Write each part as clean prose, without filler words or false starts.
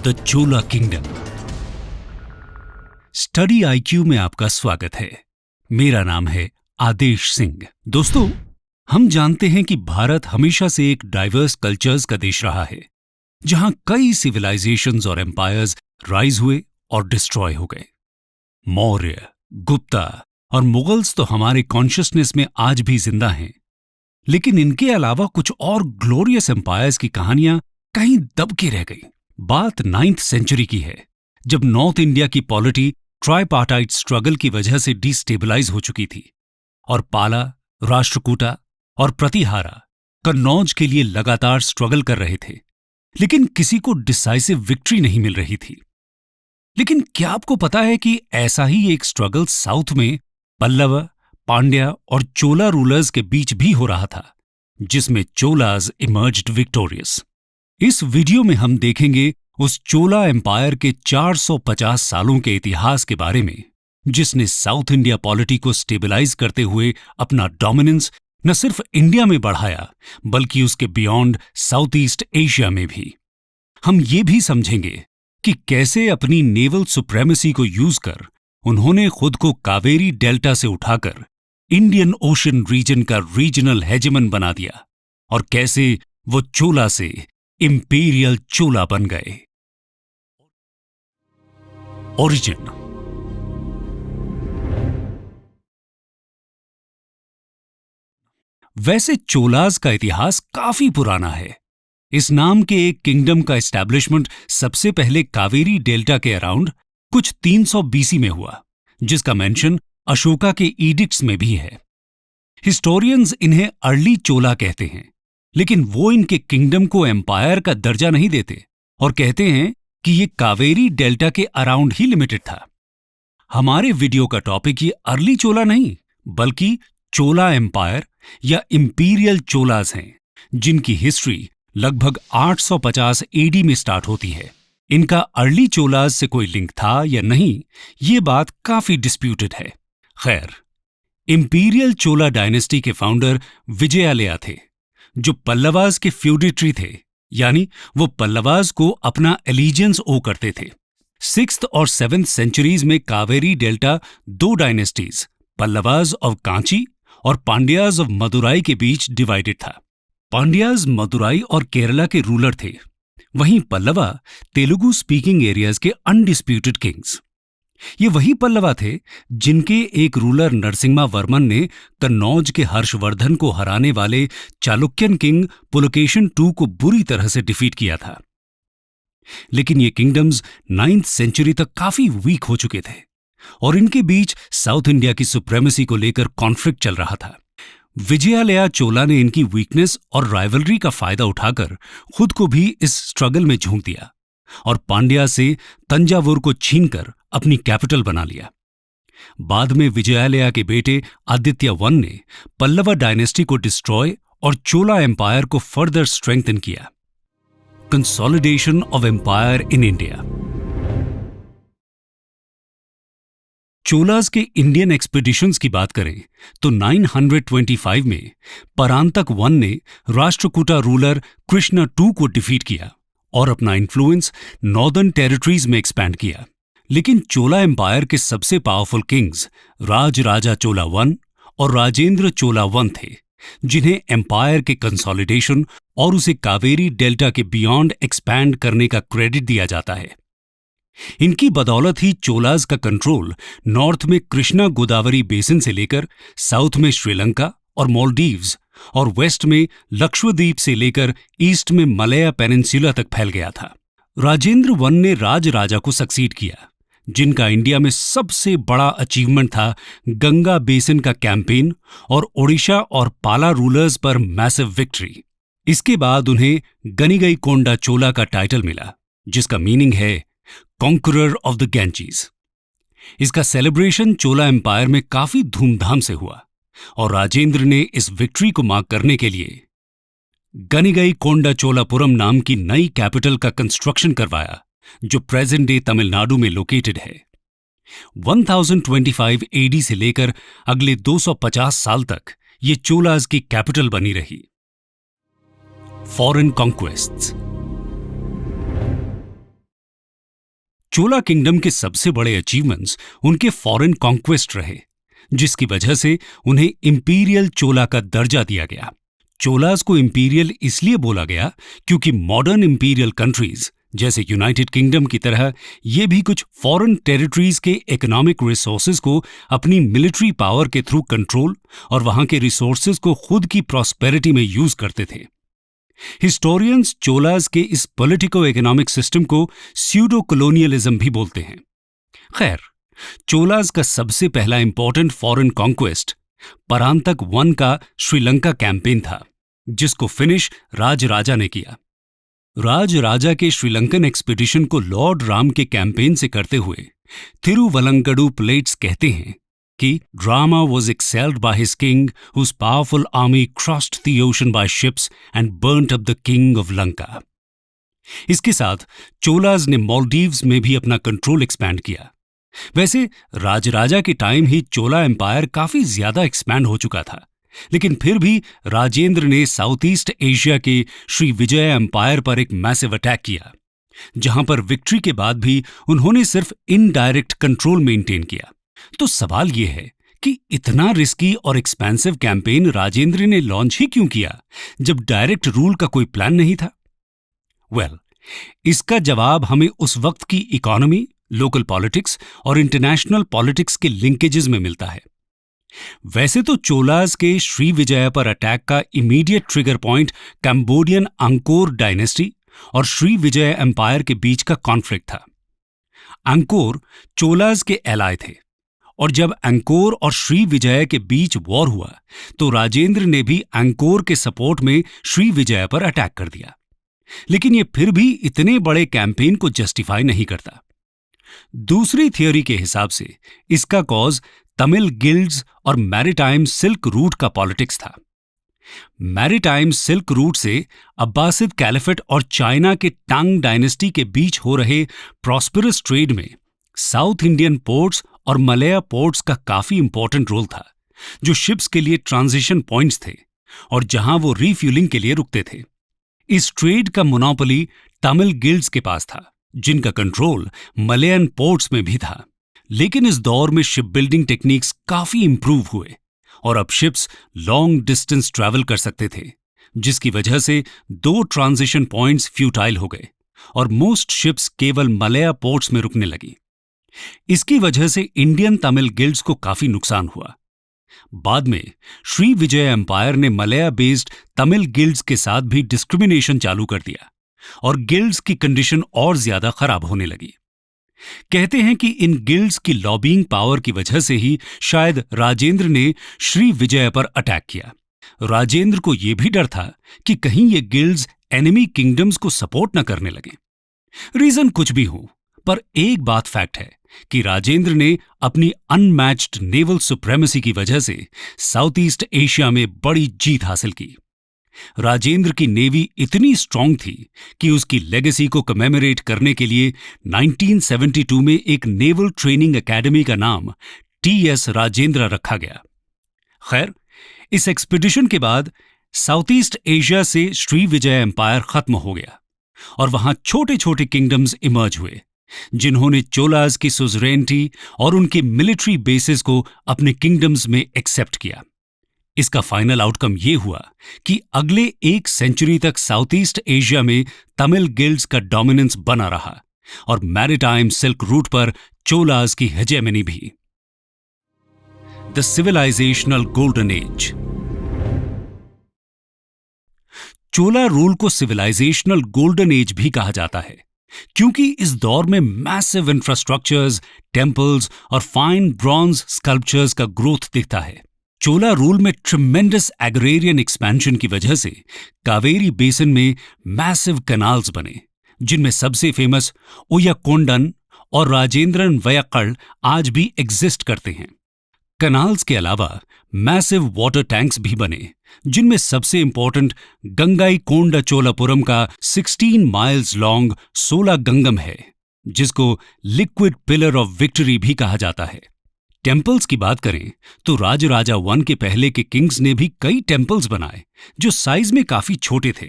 The Chola kingdom. Study IQ में आपका स्वागत है। मेरा नाम है आदेश सिंह। दोस्तों, हम जानते हैं कि भारत हमेशा से एक डाइवर्स कल्चर्स का देश रहा है, जहां कई सिविलाइजेशंस और एम्पायर्स राइज हुए और डिस्ट्रॉय हो गए। मौर्य, गुप्ता और मुगल्स तो हमारे कॉन्शियसनेस में आज भी जिंदा हैं, लेकिन इनके अलावा कुछ और ग्लोरियस एम्पायर्स की कहानियां कहीं दब के रह गई। बात 9th सेंचुरी की है, जब नॉर्थ इंडिया की पॉलिटी ट्राइपार्टाइट स्ट्रगल की वजह से डिस्टेबलाइज हो चुकी थी और पाला, राष्ट्रकूटा और प्रतिहारा कन्नौज के लिए लगातार स्ट्रगल कर रहे थे, लेकिन किसी को डिसाइसिव विक्ट्री नहीं मिल रही थी। लेकिन क्या आपको पता है कि ऐसा ही एक स्ट्रगल साउथ में पल्लव, पांड्या और चोला रूलर्स के बीच भी हो रहा था, जिसमें चोलाज इमर्ज्ड विक्टोरियस। इस वीडियो में हम देखेंगे उस चोला एम्पायर के 450 सालों के इतिहास के बारे में, जिसने साउथ इंडिया पॉलिटी को स्टेबलाइज करते हुए अपना डोमिनेंस न सिर्फ इंडिया में बढ़ाया, बल्कि उसके बियॉन्ड साउथ ईस्ट एशिया में भी। हम ये भी समझेंगे कि कैसे अपनी नेवल सुप्रेमेसी को यूज कर उन्होंने खुद को कावेरी डेल्टा से उठाकर इंडियन ओशन रीजन का रीजनल हेजेमन बना दिया, और कैसे वो चोला से इंपीरियल चोला बन गए। ओरिजिन। वैसे चोलाज का इतिहास काफी पुराना है। इस नाम के एक किंगडम का एस्टैब्लिशमेंट सबसे पहले कावेरी डेल्टा के अराउंड कुछ 300 बीसी में हुआ, जिसका मेंशन अशोका के एडिक्ट्स में भी है। हिस्टोरियंस इन्हें अर्ली चोला कहते हैं, लेकिन वो इनके किंगडम को एम्पायर का दर्जा नहीं देते और कहते हैं कि ये कावेरी डेल्टा के अराउंड ही लिमिटेड था। हमारे वीडियो का टॉपिक ये अर्ली चोला नहीं, बल्कि चोला एम्पायर या इंपीरियल चोलाज हैं, जिनकी हिस्ट्री लगभग 850 एडी में स्टार्ट होती है। इनका अर्ली चोलाज से कोई लिंक था या नहीं, ये बात काफी डिस्प्यूटेड है। खैर, इंपीरियल चोला डायनेस्टी के फाउंडर विजयालया थे, जो पल्लवाज के फ्यूडिटरी थे, यानी वो पल्लवाज को अपना एलिजेंस ओ करते थे। 6th और 7th सेंचुरीज में कावेरी डेल्टा दो डायनेस्टीज, पल्लवाज ऑफ कांची और पांड्याज ऑफ मदुराई के बीच डिवाइडेड था। पांड्याज मदुराई और केरला के रूलर थे, वहीं पल्लवा तेलुगु स्पीकिंग एरियाज के अनडिस्प्यूटेड किंग्स। ये वही पल्लवा थे जिनके एक रूलर नरसिम्हा वर्मन ने कन्नौज के हर्षवर्धन को हराने वाले चालुक्यन किंग पुलकेशन II को बुरी तरह से डिफीट किया था। लेकिन ये किंगडम्स 9th सेंचुरी तक काफी वीक हो चुके थे और इनके बीच साउथ इंडिया की सुप्रेमेसी को लेकर कॉन्फ्लिक्ट चल रहा था। विजयालया चोला ने इनकी वीकनेस और राइवलरी का फायदा उठाकर खुद को भी इस स्ट्रगल में झोंक दिया और पांड्या से तंजावुर को छीनकर अपनी कैपिटल बना लिया। बाद में विजयालया के बेटे आदित्य I ने पल्लवा डायनेस्टी को डिस्ट्रॉय और चोला एम्पायर को फर्दर स्ट्रेंथन किया। Consolidation of empire in India. Cholas के इंडियन एक्सपीडिशंस की बात करें तो 925 में परांतक I ने राष्ट्रकूटा रूलर कृष्ण II को डिफीट किया और अपना इन्फ्लुएंस नॉर्दर्न टेरिटरीज में एक्सपैंड किया। लेकिन चोला एम्पायर के सबसे powerful Kings Rajaraja Chola I और राजेंद्र चोला I थे, जिन्हें एम्पायर के कंसोलिडेशन और उसे कावेरी डेल्टा के बियॉन्ड एक्सपैंड करने का क्रेडिट दिया जाता है। इनकी बदौलत ही चोलाज का कंट्रोल नॉर्थ में कृष्णा गोदावरी बेसिन से लेकर साउथ में श्रीलंका और मालदीव्स और वेस्ट में लक्षद्वीप से लेकर ईस्ट में मलया पेनिनसुला तक फैल गया था। राजेंद्र I ने राजराजा को सक्सीड किया, जिनका इंडिया में सबसे बड़ा अचीवमेंट था गंगा बेसिन का कैंपेन और ओडिशा और पाला रूलर्स पर मैसिव विक्ट्री। इसके बाद उन्हें गनिगईकोंडा चोला का टाइटल मिला, जिसका मीनिंग है कॉन्करर ऑफ द गैंजीज। इसका सेलिब्रेशन चोला एम्पायर में काफी धूमधाम से हुआ और राजेंद्र ने इस विक्ट्री को मार्क करने के लिए गनिगईकोंडा चोलापुरम नाम की नई कैपिटल का कंस्ट्रक्शन करवाया, जो प्रेजेंट डे तमिलनाडु में लोकेटेड है। 1025 एडी से लेकर अगले 250 साल तक ये चोलाज की कैपिटल बनी रही। फॉरेन कॉन्क्वेस्ट्स। चोला किंगडम के सबसे बड़े अचीवमेंट्स उनके फॉरेन कॉन्क्वेस्ट रहे, जिसकी वजह से उन्हें इंपीरियल चोला का दर्जा दिया गया। चोलास को इंपीरियल इसलिए बोला गया क्योंकि मॉडर्न इंपीरियल कंट्रीज जैसे यूनाइटेड किंगडम की तरह ये भी कुछ फॉरेन टेरिटरीज के इकोनॉमिक रिसोर्सेज को अपनी मिलिट्री पावर के थ्रू कंट्रोल और वहां के रिसोर्सेज को खुद की प्रॉस्पेरिटी में यूज करते थे। हिस्टोरियंस चोलास के इस पॉलिटिको इकोनॉमिक सिस्टम को स्यूडो कॉलोनियलिज्म भी बोलते हैं। खैर, चोलास का सबसे पहला important foreign conquest Parantaka one का श्रीलंका कैंपेन था, जिसको फिनिश राजराजा ने किया। राजराजा के श्रीलंकन एक्सपीडिशन को लॉर्ड राम के कैंपेन से करते हुए थिरुवलंगडू प्लेट्स कहते हैं कि drama was excelled by his king whose powerful army crossed the ocean by ships and burnt up the king of Lanka. इसके साथ चोलाज ने मालदीव्स में भी अपना कंट्रोल एक्सपैंड किया। वैसे राजराजा के टाइम ही चोला एम्पायर काफी ज्यादा एक्सपैंड हो चुका था, लेकिन फिर भी राजेंद्र ने साउथ ईस्ट एशिया के श्री विजय एम्पायर पर एक मैसिव अटैक किया, जहां पर विक्ट्री के बाद भी उन्होंने सिर्फ इनडायरेक्ट कंट्रोल मेंटेन किया। तो सवाल यह है कि इतना रिस्की और एक्सपेंसिव कैंपेन राजेंद्र ने लॉन्च ही क्यों किया जब डायरेक्ट रूल का कोई प्लान नहीं था? इसका जवाब हमें उस वक्त की इकोनॉमी, लोकल पॉलिटिक्स और इंटरनेशनल पॉलिटिक्स के लिंकेजेस में मिलता है। वैसे तो चोलास के श्री विजय पर अटैक का immediate trigger point Cambodian Angkor dynasty और श्री विजय एम्पायर के बीच का कॉन्फ्लिक्ट था। अंकोर चोलास के एलाय थे और जब अंकोर और श्री विजय के बीच वॉर हुआ तो राजेंद्र ने भी अंकोर के सपोर्ट में श्री विजय पर अटैक कर दिया, लेकिन यह फिर भी इतने बड़े कैंपेन को जस्टिफाई नहीं करता। दूसरी थियोरी के हिसाब से इसका कॉज तमिल गिल्ड्स और मैरीटाइम सिल्क रूट का पॉलिटिक्स था। मैरीटाइम सिल्क रूट से अब्बासिद कैलिफेट और चाइना के टांग डायनेस्टी के बीच हो रहे प्रॉस्पेरस ट्रेड में साउथ इंडियन पोर्ट्स और मलया पोर्ट्स का काफी इंपॉर्टेंट रोल था, जो शिप्स के लिए ट्रांजिशन पॉइंट्स थे और जहां वो रीफ्यूलिंग के लिए रुकते थे। इस ट्रेड का मोनोपोली तमिल गिल्ड्स के पास था, जिनका कंट्रोल मलयन पोर्ट्स में भी था। लेकिन इस दौर में शिप बिल्डिंग टेक्निक्स काफी इंप्रूव हुए और अब शिप्स लॉन्ग डिस्टेंस ट्रैवल कर सकते थे, जिसकी वजह से दो ट्रांजिशन पॉइंट्स फ्यूटाइल हो गए और मोस्ट शिप्स केवल मलया पोर्ट्स में रुकने लगी। इसकी वजह से इंडियन तमिल गिल्ड्स को काफी नुकसान हुआ। बाद में श्री विजय एम्पायर ने मलया बेस्ड तमिल गिल्ड्स के साथ भी डिस्क्रिमिनेशन चालू कर दिया और गिल्ड्स की कंडीशन और ज्यादा खराब होने लगी। कहते हैं कि इन गिल्ड्स की लॉबिंग पावर की वजह से ही शायद राजेंद्र ने श्री विजय पर अटैक किया। राजेंद्र को यह भी डर था कि कहीं ये गिल्ड्स एनिमी किंगडम्स को सपोर्ट न करने लगे। रीजन कुछ भी हो, पर एक बात फैक्ट है कि राजेंद्र ने अपनी अनमैच्ड नेवल सुप्रेमेसी की वजह से साउथ ईस्ट एशिया में बड़ी जीत हासिल की। राजेंद्र की नेवी इतनी स्ट्रांग थी कि उसकी लेगेसी को कमेमोरेट करने के लिए 1972 में एक नेवल ट्रेनिंग एकेडमी का नाम टीएस राजेंद्र रखा गया। खैर, इस एक्सपीडिशन के बाद साउथ ईस्ट एशिया से श्री विजय एम्पायर खत्म हो गया और वहां छोटे छोटे किंगडम्स इमर्ज हुए, जिन्होंने चोलास की सुजरेनिटी और उनके मिलिट्री बेसिस को अपने किंगडम्स में एक्सेप्ट किया। इसका फाइनल आउटकम यह हुआ कि अगले एक सेंचुरी तक साउथ ईस्ट एशिया में तमिल गिल्ड्स का डोमिनेंस बना रहा और मैरीटाइम सिल्क रूट पर चोलास की हेजेमनी भी। The civilisational golden age. Chola rule को सिविलाइजेशनल गोल्डन एज भी कहा जाता है क्योंकि इस दौर में मैसिव इंफ्रास्ट्रक्चर्स, टेम्पल्स और फाइन ब्रॉन्ज स्कल्पचर्स का ग्रोथ दिखता है। चोला रूल में ट्रिमेंडस एग्रेरियन एक्सपेंशन की वजह से कावेरी बेसिन में मैसिव कैनाल्स बने, जिनमें सबसे फेमस उय्याकोंडन और राजेंद्रन वयक्कड़ आज भी एग्जिस्ट करते हैं। कैनाल्स के अलावा मैसिव वाटर टैंक्स भी बने, जिनमें सबसे इंपॉर्टेंट गंगाईकोंडा चोलापुरम का 16 माइल्स लॉन्ग सोला गंगम है, जिसको लिक्विड पिलर ऑफ विक्ट्री भी कहा जाता है। टेम्पल्स की बात करें तो राजराजा वन के पहले के किंग्स ने भी कई टेम्पल्स बनाए जो साइज में काफी छोटे थे,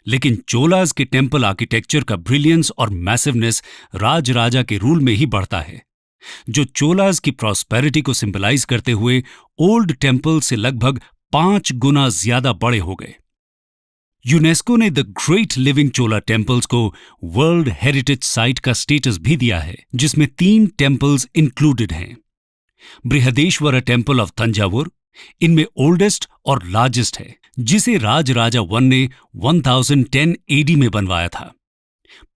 लेकिन चोलाज के टेम्पल आर्किटेक्चर का ब्रिलियंस और मैसिवनेस राजराजा के रूल में ही बढ़ता है, जो चोलाज की प्रॉस्पेरिटी को सिंबलाइज करते हुए ओल्ड टेम्पल से लगभग 5 गुना ज्यादा बड़े हो गए। यूनेस्को ने the great living Chola temples को वर्ल्ड हेरिटेज साइट का स्टेटस भी दिया है, जिसमें 3 टेम्पल्स इंक्लूडेड हैं। बृहदेश्वरा टेम्पल ऑफ तंजावुर इनमें ओल्डेस्ट और लार्जेस्ट है, जिसे राजराजा 1 ने 1010 एडी में बनवाया था।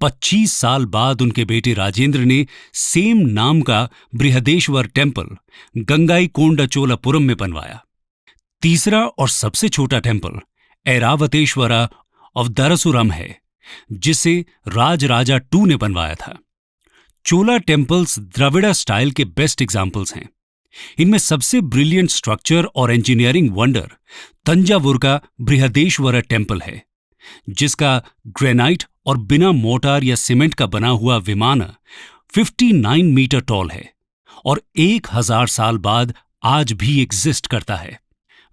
25 साल बाद उनके बेटे राजेंद्र ने सेम नाम का बृहदेश्वर टेम्पल गंगाईकोंडा में बनवाया। तीसरा और सबसे छोटा टेम्पल ऐरावतेश्वरा ऑफ दरसुरम है, जिसे राजराजा 2 ने बनवाया था। चोला टेम्पल्स द्रविड़ा स्टाइल के बेस्ट एग्जाम्पल्स हैं। इनमें सबसे ब्रिलियंट स्ट्रक्चर और इंजीनियरिंग वंडर तंजावुर का बृहदेश्वरा टेम्पल है, जिसका ग्रेनाइट और बिना मोटार या सीमेंट का बना हुआ विमाना 59 मीटर टॉल है और 1000 साल बाद आज भी एग्जिस्ट करता है।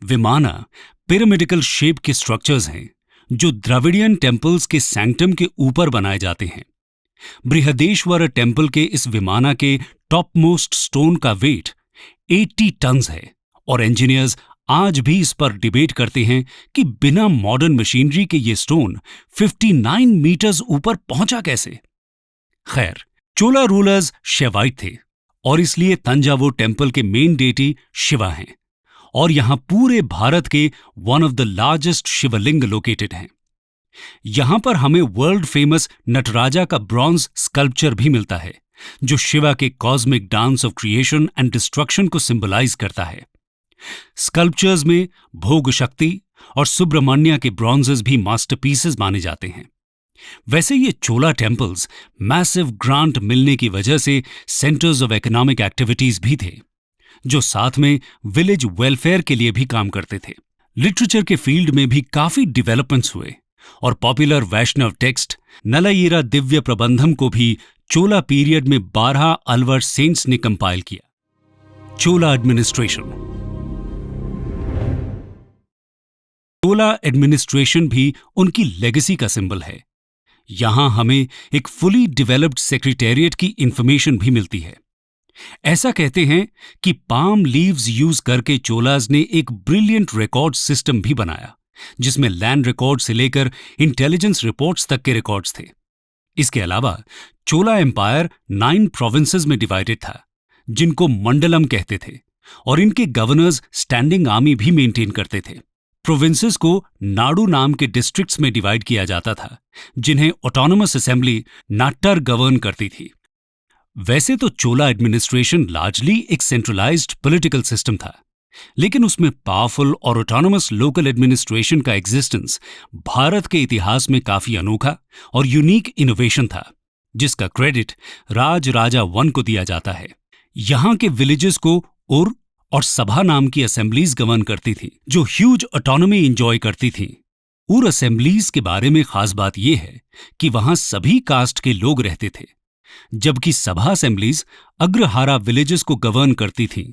विमाना पिरामिडिकल शेप के स्ट्रक्चर्स हैं, जो द्रविडियन टेम्पल्स के सैंक्टम के ऊपर बनाए जाते हैं। बृहदेश्वर टेम्पल के इस विमाना के टॉप मोस्ट स्टोन का वेट 80 टन्स है और इंजीनियर्स आज भी इस पर डिबेट करते हैं कि बिना मॉडर्न मशीनरी के ये स्टोन 59 मीटर्स ऊपर पहुंचा कैसे। खैर, चोला रूलर्स शैवाइट थे और इसलिए तंजावुर टेम्पल के मेन डेटी शिवा हैं और यहां पूरे भारत के one of the largest Shivling located हैं। यहां पर हमें वर्ल्ड फेमस नटराजा का ब्रॉन्ज स्कल्पचर भी मिलता है, जो शिवा के cosmic dance of creation and destruction को सिंबलाइज करता है। स्कल्पचर्स में भोग शक्ति और सुब्रमण्य के ब्रॉन्जेस भी मास्टरपीसेस माने जाते हैं। वैसे ये चोला टेम्पल्स मैसिव ग्रांट मिलने की वजह से सेंटर्स ऑफ इकोनॉमिक एक्टिविटीज भी थे, जो साथ में विलेज वेलफेयर के लिए भी काम करते थे। लिटरेचर के फील्ड में भी काफी डेवलपमेंट्स हुए और पॉपुलर वैष्णव टेक्स्ट नलायिरा दिव्य प्रबंधम को भी चोला पीरियड में 12 अलवर सेंट्स ने कंपाइल किया। चोला एडमिनिस्ट्रेशन। चोला एडमिनिस्ट्रेशन भी उनकी लेगेसी का सिंबल है। यहां हमें एक फुली डेवलप्ड सेक्रेटेरिएट की इंफॉर्मेशन भी मिलती है। ऐसा कहते हैं कि पाम लीव्स यूज करके चोलाज ने एक ब्रिलियंट रिकॉर्ड सिस्टम भी बनाया, जिसमें लैंड रिकॉर्ड से लेकर इंटेलिजेंस रिपोर्ट्स तक के रिकॉर्ड्स थे। इसके अलावा चोला एम्पायर 9 प्रोविंसेस में डिवाइडेड था, जिनको मंडलम कहते थे, और इनके गवर्नर्स स्टैंडिंग आर्मी भी मेंटेन करते थे। प्रोविंसेस को नाडु नाम के डिस्ट्रिक्ट्स में डिवाइड किया जाता था, जिन्हें ऑटोनोमस असेंबली नाट्टर गवर्न करती थी। वैसे तो चोला एडमिनिस्ट्रेशन लार्जली एक सेंट्रलाइज्ड पॉलिटिकल सिस्टम था, लेकिन उसमें पावरफुल और ऑटोनोमस लोकल एडमिनिस्ट्रेशन का एग्जिस्टेंस भारत के इतिहास में काफी अनोखा और यूनिक इनोवेशन था, जिसका क्रेडिट राजराजा 1 को दिया जाता है। यहां के विलेजेस को उर और सभा नाम की असेंबलीज गवर्न करती थी, जो ह्यूज ऑटोनॉमी एंजॉय करती थी। उर असेंबलीज के बारे में खास बात यह है कि वहां सभी कास्ट के लोग रहते थे, जबकि सभा असेंबलीज अग्रहारा विलेजेस को गवर्न करती थीं,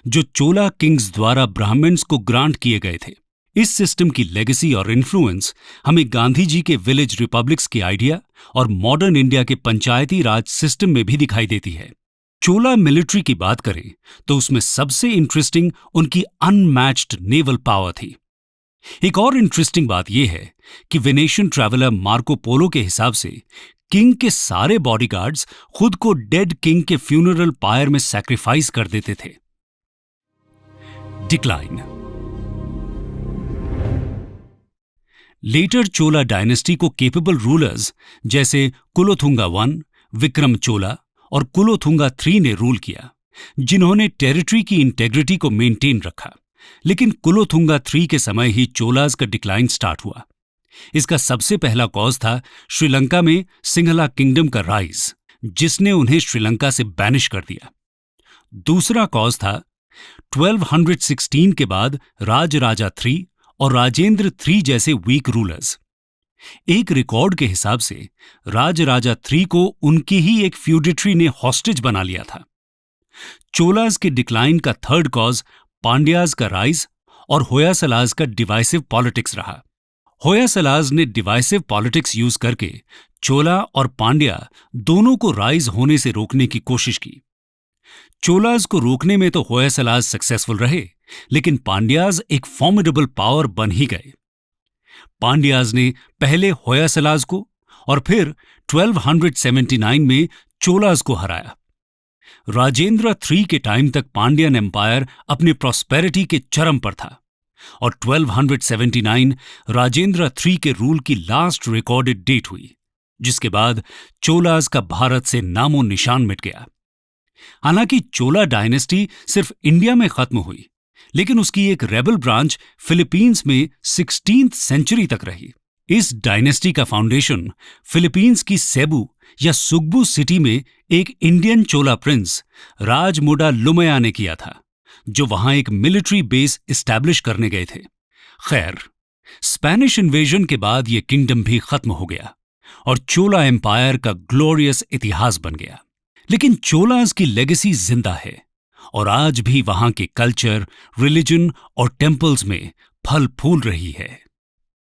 जो चोला किंग्स द्वारा ब्राह्मण्स को ग्रांट किए गए थे। इस सिस्टम की लेगेसी और इन्फ्लुएंस हमें गांधी जी के विलेज रिपब्लिक्स के आइडिया और मॉडर्न इंडिया के पंचायती राज सिस्टम में भी दिखाई देती है। चोला मिलिट्री की बात करें तो उसमें सबसे इंटरेस्टिंग उनकी अनमैच्ड नेवल पावर थी। एक और इंटरेस्टिंग बात यह है कि वेनेशियन ट्रैवलर मार्को पोलो के हिसाब से किंग के सारे बॉडीगार्ड्स खुद को डेड किंग के फ्यूनरल पायर में सैक्रिफाइस कर देते थे। डिक्लाइन। लेटर चोला डायनेस्टी को केपेबल रूलर्स जैसे कुलोथुंगा 1, विक्रम चोला और कुलोथुंगा 3 ने रूल किया, जिन्होंने टेरिटरी की इंटेग्रिटी को मेंटेन रखा। लेकिन कुलोथुंगा 3 के समय ही चोलाज का डिक्लाइन स्टार्ट हुआ। इसका सबसे पहला कॉज था श्रीलंका में सिंहला किंगडम का राइज, जिसने उन्हें श्रीलंका से बैनिश कर दिया। दूसरा कॉज था 1216 के बाद राजराजा 3 और राजेंद्र 3 जैसे वीक रूलर्स। एक रिकॉर्ड के हिसाब से राजराजा 3 को उनकी ही एक फ्यूडिटरी ने हॉस्टेज बना लिया था। चोलाज के डिक्लाइन का थर्ड कॉज पांड्याज का राइज और होयसलाज का डिवाइसिव पॉलिटिक्स रहा। होयसलाज ने डिवाइसिव पॉलिटिक्स यूज करके चोला और पांड्या दोनों को राइज होने से रोकने की कोशिश की। चोलाज को रोकने में तो होयसलाज सक्सेसफुल रहे, लेकिन पांड्याज एक फॉर्मिडेबल पावर बन ही गए। पांड्याज ने पहले होयसलाज को और फिर 1279 में चोलाज को हराया। राजेंद्र III के टाइम तक पांड्यन एम्पायर अपने प्रॉस्पेरिटी के चरम पर था और 1279 राजेंद्र III के रूल की लास्ट रिकॉर्डेड डेट हुई, जिसके बाद चोलाज का भारत से नामो निशान मिट गया। हालांकि चोला डायनेस्टी सिर्फ इंडिया में खत्म हुई, लेकिन उसकी एक रेबल ब्रांच फिलीपींस में 16th सेंचुरी तक रही। इस डायनेस्टी का फाउंडेशन फिलीपींस की सेबू या सुग्बू सिटी में एक इंडियन चोला प्रिंस राजमुडा लुमया ने किया था, जो वहां एक मिलिट्री बेस एस्टैब्लिश करने गए थे। खैर, स्पेनिश इन्वेजन के बाद यह किंगडम भी खत्म हो गया और चोला एम्पायर का ग्लोरियस इतिहास बन गया। लेकिन चोलाज की लेगेसी जिंदा है और आज भी वहां के कल्चर, रिलीजन और टेम्पल्स में फल फूल रही है।